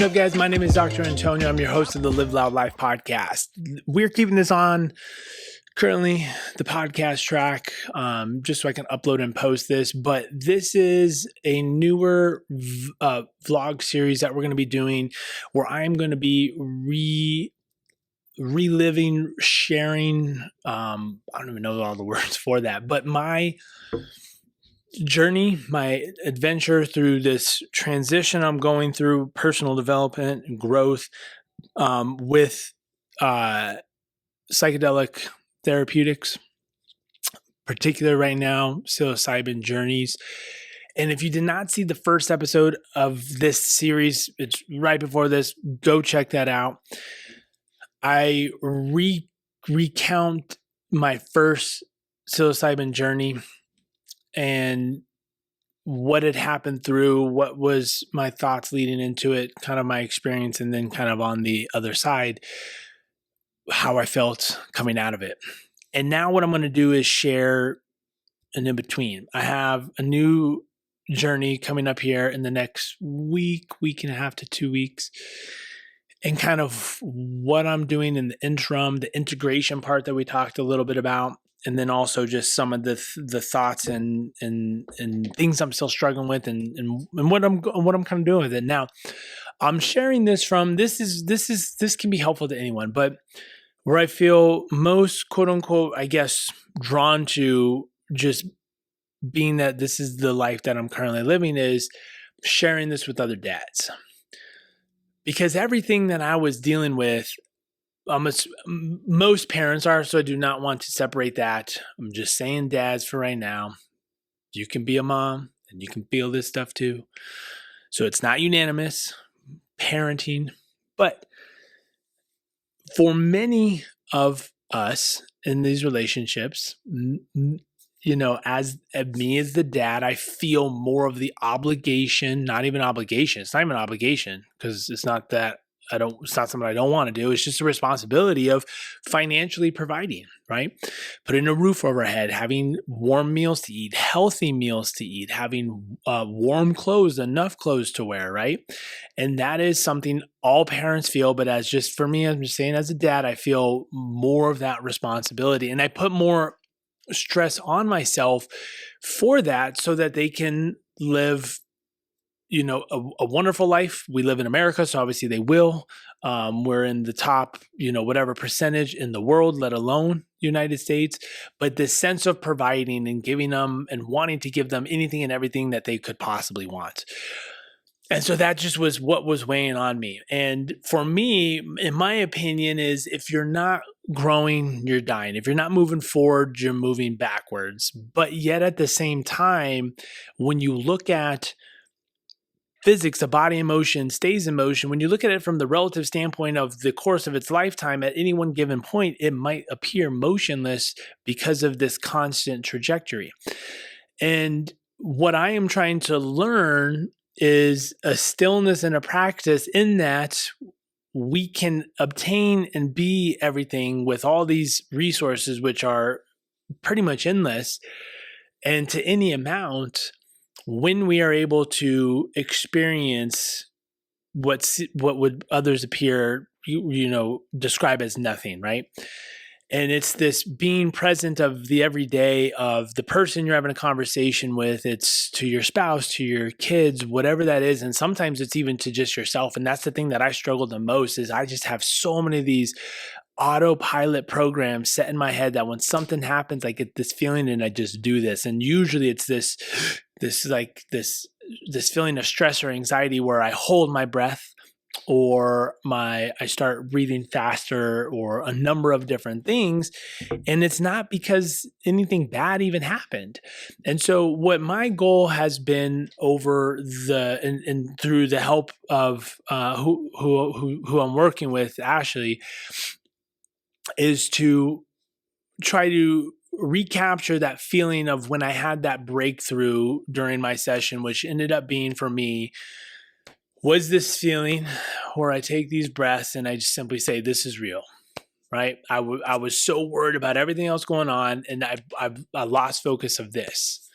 up, guys? My name is Dr. Antonio. I'm your host of the Live Loud Life podcast. We're keeping this on currently the podcast track, just so I can upload and post this. But this is a newer vlog series that we're going to be doing where I'm going to be reliving, sharing. I don't even know all the words for that, but my journey, my adventure through this transition I'm going through, personal development and growth with psychedelic therapeutics, particular right now, psilocybin journeys. And if you did not see the first episode of this series, it's right before this, go check that out. I recount my first psilocybin journey and what had happened through, what was my thoughts leading into it, kind of my experience, and then kind of on the other side, how I felt coming out of it. And now what I'm going to do is share an in-between. I have a new journey coming up here in the next week and a half to 2 weeks, and kind of what I'm doing in the interim, the integration part that we talked a little bit about, and then also just some of the thoughts and things I'm still struggling with, and what I'm kind of doing with it. Now, I'm sharing this from this can be helpful to anyone, but where I feel most, quote unquote, I guess, drawn to, just being that this is the life that I'm currently living, is sharing this with other dads. Because everything that I was dealing with, most parents are, so I do not want to separate that. I'm just saying dads for right now. You can be a mom and you can feel this stuff too. So it's not unanimous parenting, but for many of us in these relationships, you know, as me as the dad, I feel more of the obligation, not even obligation. It's not even an obligation, because it's not that it's not something I don't want to do. It's just a responsibility of financially providing, right? Putting a roof over our head, having warm meals to eat, healthy meals to eat, having warm clothes, enough clothes to wear, right? And that is something all parents feel, but as just for me, I'm just saying, as a dad, I feel more of that responsibility. And I put more stress on myself for that so that they can live, you know, a wonderful life. We live in America, so obviously they will. We're in the top, you know, whatever percentage in the world, let alone United States. But this sense of providing and giving them and wanting to give them anything and everything that they could possibly want. And so that just was what was weighing on me. And for me, in my opinion, is if you're not growing, you're dying. If you're not moving forward, you're moving backwards. But yet at the same time, when you look at physics, the body in motion stays in motion. When you look at it from the relative standpoint of the course of its lifetime, at any one given point, it might appear motionless because of this constant trajectory. And what I am trying to learn is a stillness and a practice in that we can obtain and be everything with all these resources, which are pretty much endless, and to any amount, when we are able to experience what would others appear, describe as nothing, right? And it's this being present of the everyday of the person you're having a conversation with. It's to your spouse, to your kids, whatever that is. And sometimes it's even to just yourself. And that's the thing that I struggle the most, is I just have so many of these autopilot programs set in my head that when something happens, I get this feeling and I just do this. And usually it's this feeling of stress or anxiety where I hold my breath, or I start breathing faster, or a number of different things. And it's not because anything bad even happened. And so what my goal has been over and through the help of who I'm working with, Ashley, is to try to recapture that feeling of when I had that breakthrough during my session, which ended up being, for me, was this feeling where I take these breaths and I just simply say, this is real, right? I was so worried about everything else going on, and I lost focus of this.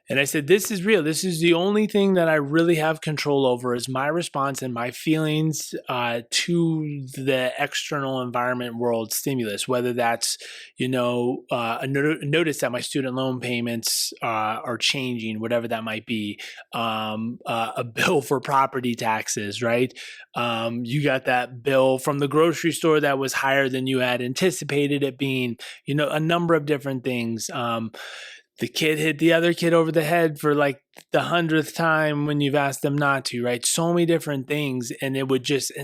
And I said, this is real. This is the only thing that I really have control over is my response and my feelings to the external environment world stimulus, whether that's, a notice that my student loan payments are changing, whatever that might be, a bill for property taxes, right? You got that bill from the grocery store that was higher than you had anticipated it being, a number of different things. The kid hit the other kid over the head for like the 100th time when you've asked them not to, right? So many different things. And I would just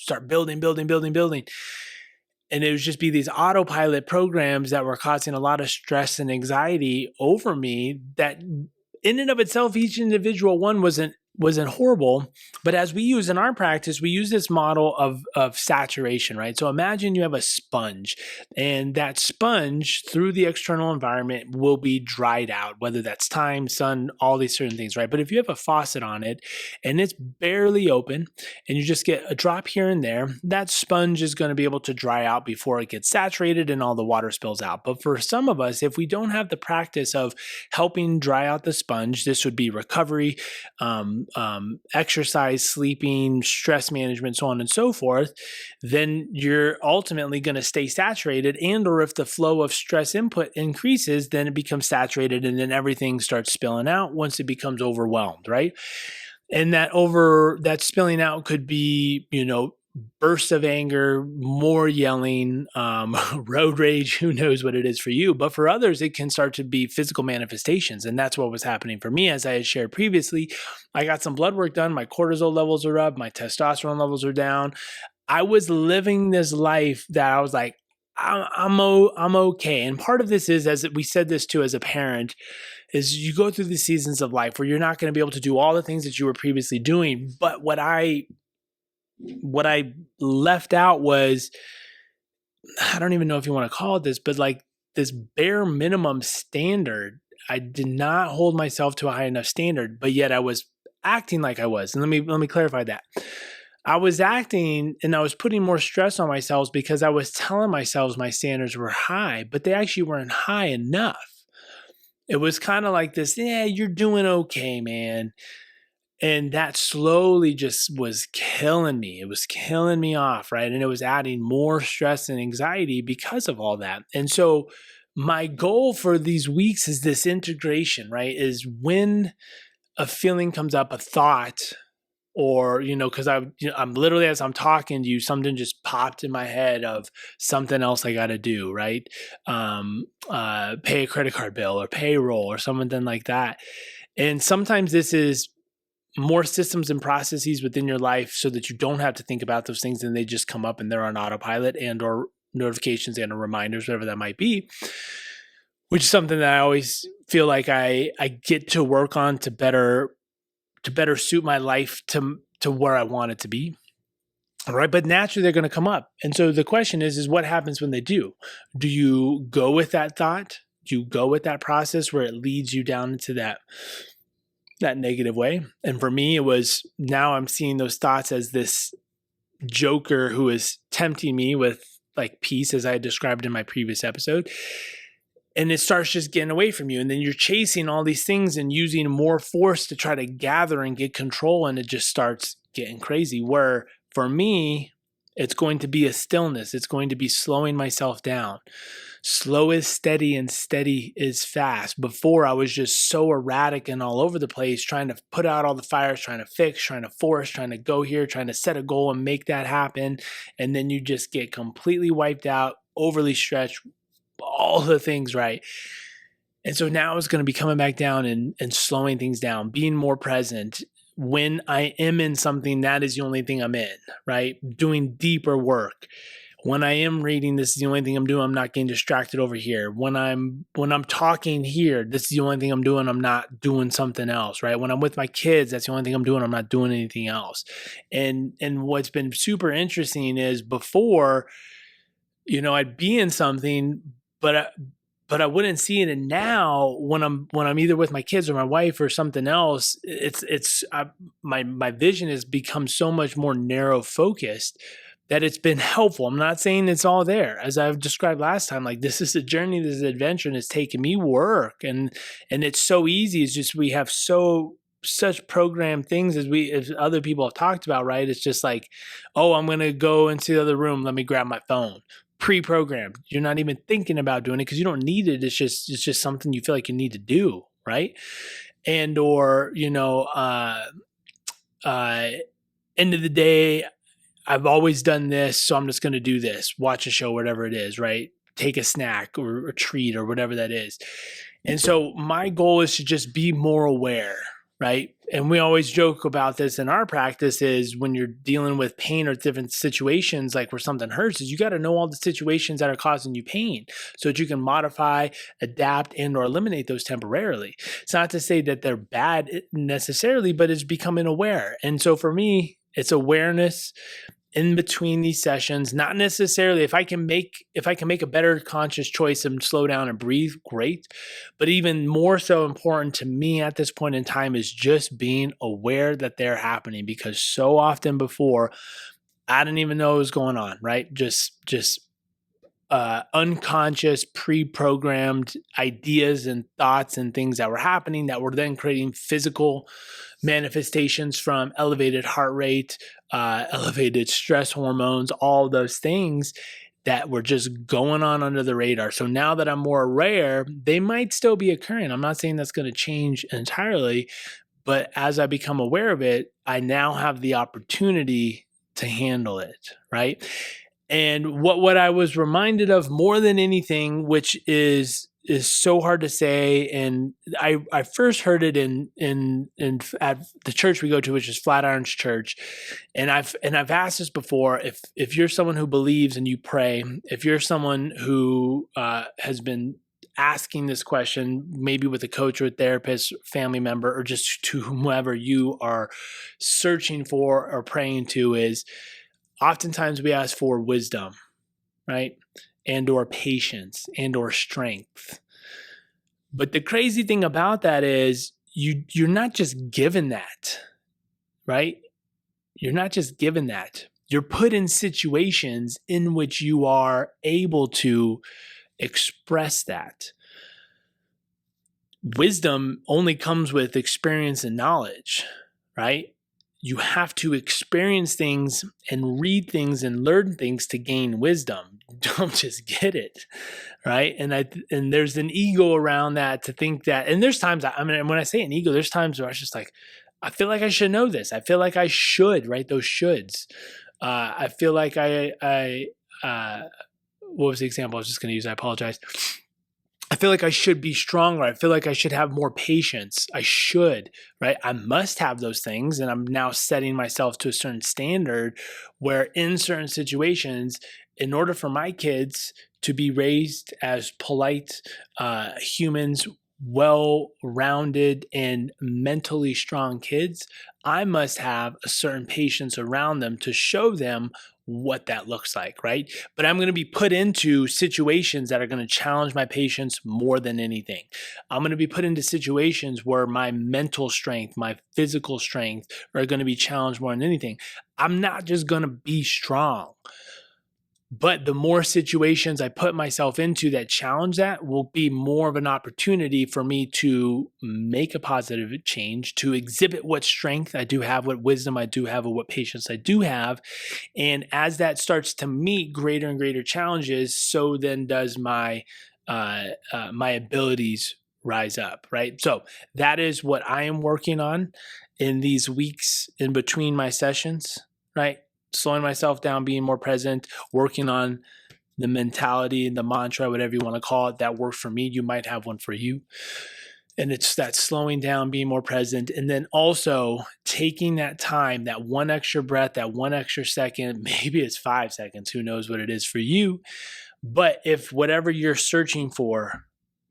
start building. And it would just be these autopilot programs that were causing a lot of stress and anxiety over me that in and of itself, each individual one wasn't horrible. But as we use in our practice, we use this model of saturation, right? So imagine you have a sponge, and that sponge through the external environment will be dried out, whether that's time, sun, all these certain things, right? But if you have a faucet on it and it's barely open and you just get a drop here and there, that sponge is going to be able to dry out before it gets saturated and all the water spills out. But for some of us, if we don't have the practice of helping dry out the sponge, this would be recovery, exercise, sleeping, stress management, so on and so forth, then you're ultimately going to stay saturated. And or if the flow of stress input increases, then it becomes saturated and then everything starts spilling out once it becomes overwhelmed, right? And that spilling out could be, bursts of anger, more yelling, road rage, who knows what it is for you. But for others, it can start to be physical manifestations. And that's what was happening for me. As I had shared previously, I got some blood work done. My cortisol levels are up. My testosterone levels are down. I was living this life that I was like, I'm okay. And part of this is, as we said this too, as a parent, is you go through the seasons of life where you're not going to be able to do all the things that you were previously doing. But what I left out was, I don't even know if you want to call it this, but like this bare minimum standard. I did not hold myself to a high enough standard, but yet I was acting like I was. And let me clarify that. I was acting and I was putting more stress on myself because I was telling myself my standards were high, but they actually weren't high enough. It was kind of like this, yeah, you're doing okay, man. And that slowly just was killing me. It was killing me off, right? And it was adding more stress and anxiety because of all that. And so my goal for these weeks is this integration, right? Is when a feeling comes up, a thought, or, because I'm literally, as I'm talking to you, something just popped in my head of something else I got to do, right? Pay a credit card bill or payroll or something like that. And sometimes this is more systems and processes within your life so that you don't have to think about those things and they just come up and they're on autopilot and or notifications and or reminders, whatever that might be, which is something that I always feel like I get to work on to better suit my life to where I want it to be. All right. But naturally they're going to come up. And so the question is what happens when they do? Do you go with that thought? Do you go with that process where it leads you down into that negative way? And for me, it was, now I'm seeing those thoughts as this joker who is tempting me with like peace, as I described in my previous episode. And it starts just getting away from you. And then you're chasing all these things and using more force to try to gather and get control. And it just starts getting crazy. Where for me, it's going to be a stillness. It's going to be slowing myself down. Slow is steady and steady is fast. Before, I was just so erratic and all over the place, trying to put out all the fires, trying to fix, trying to force, trying to go here, trying to set a goal and make that happen. And then you just get completely wiped out, overly stretched, all the things, right? And so now it's going to be coming back down and slowing things down, being more present. When I am in something, that is the only thing I'm in, right? Doing deeper work. When I am reading, this is the only thing I'm doing. I'm not getting distracted over here. When I'm talking here, this is the only thing I'm doing. I'm not doing something else, right? When I'm with my kids, that's the only thing I'm doing. I'm not doing anything else. And what's been super interesting is before, I'd be in something, but I wouldn't see it. And now when I'm either with my kids or my wife or something else, my vision has become so much more narrow focused that it's been helpful. I'm not saying it's all there. As I've described last time, like this is a journey, this is an adventure, and it's taken me work. And it's so easy. It's just we have such programmed things as other people have talked about, right? It's just like, oh, I'm gonna go into the other room, let me grab my phone. Pre-programmed. You're not even thinking about doing it because you don't need it. It's just something you feel like you need to do, right? And or, end of the day, I've always done this, so I'm just going to do this, watch a show, whatever it is, right? Take a snack or a treat or whatever that is. And so my goal is to just be more aware, right? And we always joke about this in our practice is when you're dealing with pain or different situations, like where something hurts, is you got to know all the situations that are causing you pain so that you can modify, adapt, and or eliminate those temporarily. It's not to say that they're bad necessarily, but it's becoming aware. And so for me, it's awareness in between these sessions, not necessarily if I can make a better conscious choice and slow down and breathe, great. But even more so important to me at this point in time is just being aware that they're happening, because so often before I didn't even know what was going on, right? Just unconscious, pre-programmed ideas and thoughts and things that were happening that were then creating physical manifestations from elevated heart rate, elevated stress hormones, all those things that were just going on under the radar. So now that I'm more aware, they might still be occurring. I'm not saying that's going to change entirely, but as I become aware of it, I now have the opportunity to handle it, right? And what I was reminded of more than anything, which is so hard to say, and I first heard it in at the church we go to, which is Flatirons Church, and I've asked this before. If you're someone who believes and you pray, if you're someone who has been asking this question, maybe with a coach or a therapist, family member, or just to whomever you are searching for or praying to, is oftentimes we ask for wisdom, right? And or patience and or strength. But the crazy thing about that is you're not just given that, right? You're not just given that. You're put in situations in which you are able to express that. Wisdom only comes with experience and knowledge, right? You have to experience things and read things and learn things to gain wisdom. Don't just get it, right? And there's an ego around that to think that. And there's times when I say an ego, there's times where I was just like, I feel like I should know this. I feel like I should, right? Those shoulds. I feel like what was the example I was just going to use? I apologize. I feel like I should be stronger. I feel like I should have more patience. I should, right? I must have those things. And I'm now setting myself to a certain standard where in certain situations, in order for my kids to be raised as polite humans, well-rounded and mentally strong kids, I must have a certain patience around them to show them what that looks like, right? But I'm going to be put into situations that are going to challenge my patience more than anything. I'm going to be put into situations where my mental strength, my physical strength are going to be challenged more than anything. I'm not just going to be strong. But the more situations I put myself into that challenge that will be more of an opportunity for me to make a positive change, to exhibit what strength I do have, what wisdom I do have, or what patience I do have. And as that starts to meet greater and greater challenges, so then does my my abilities rise up, right? So that is what I am working on in these weeks in between my sessions, right? Slowing myself down, being more present, working on the mentality, the mantra, whatever you want to call it, that works for me. You might have one for you. And it's that slowing down, being more present, and then also taking that time, that one extra breath, that one extra second, maybe it's 5 seconds, who knows what it is for you. But if whatever you're searching for,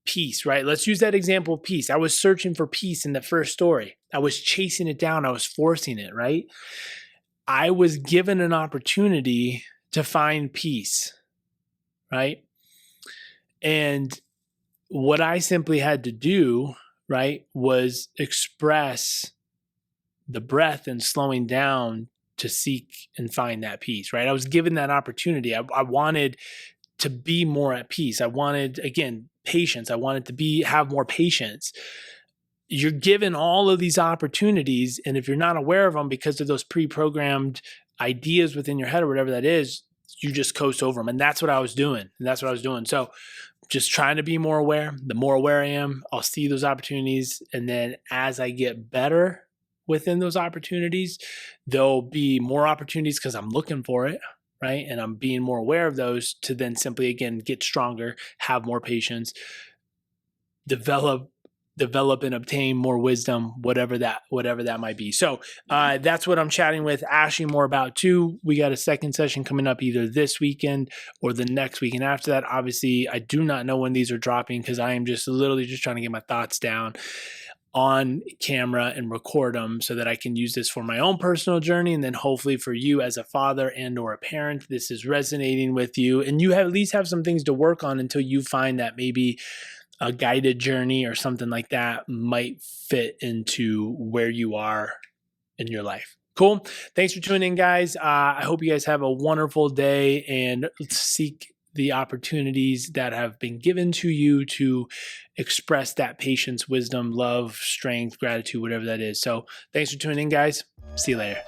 peace, right? Let's use that example of peace. I was searching for peace in the first story. I was chasing it down. I was forcing it, right? I was given an opportunity to find peace, right? And what I simply had to do, right, was express the breath and slowing down to seek and find that peace, right? I was given that opportunity. I wanted to be more at peace. I wanted, again, patience. I wanted to have more patience. You're given all of these opportunities, and if you're not aware of them because of those pre-programmed ideas within your head or whatever that is, you just coast over them. And that's what I was doing. So just trying to be more aware. The more aware I am, I'll see those opportunities. And then as I get better within those opportunities, there'll be more opportunities because I'm looking for it, right? And I'm being more aware of those to then simply, again, get stronger, have more patience, develop and obtain more wisdom, whatever that might be. So that's what I'm chatting with Ashley more about too. We got a second session coming up either this weekend or the next weekend after that. Obviously, I do not know when these are dropping because I am just literally just trying to get my thoughts down on camera and record them so that I can use this for my own personal journey. And then hopefully for you as a father and or a parent, this is resonating with you and you at least have some things to work on until you find that maybe a guided journey or something like that might fit into where you are in your life. Cool. Thanks for tuning in, guys. I hope you guys have a wonderful day and seek the opportunities that have been given to you to express that patience, wisdom, love, strength, gratitude, whatever that is. So thanks for tuning in, guys. See you later.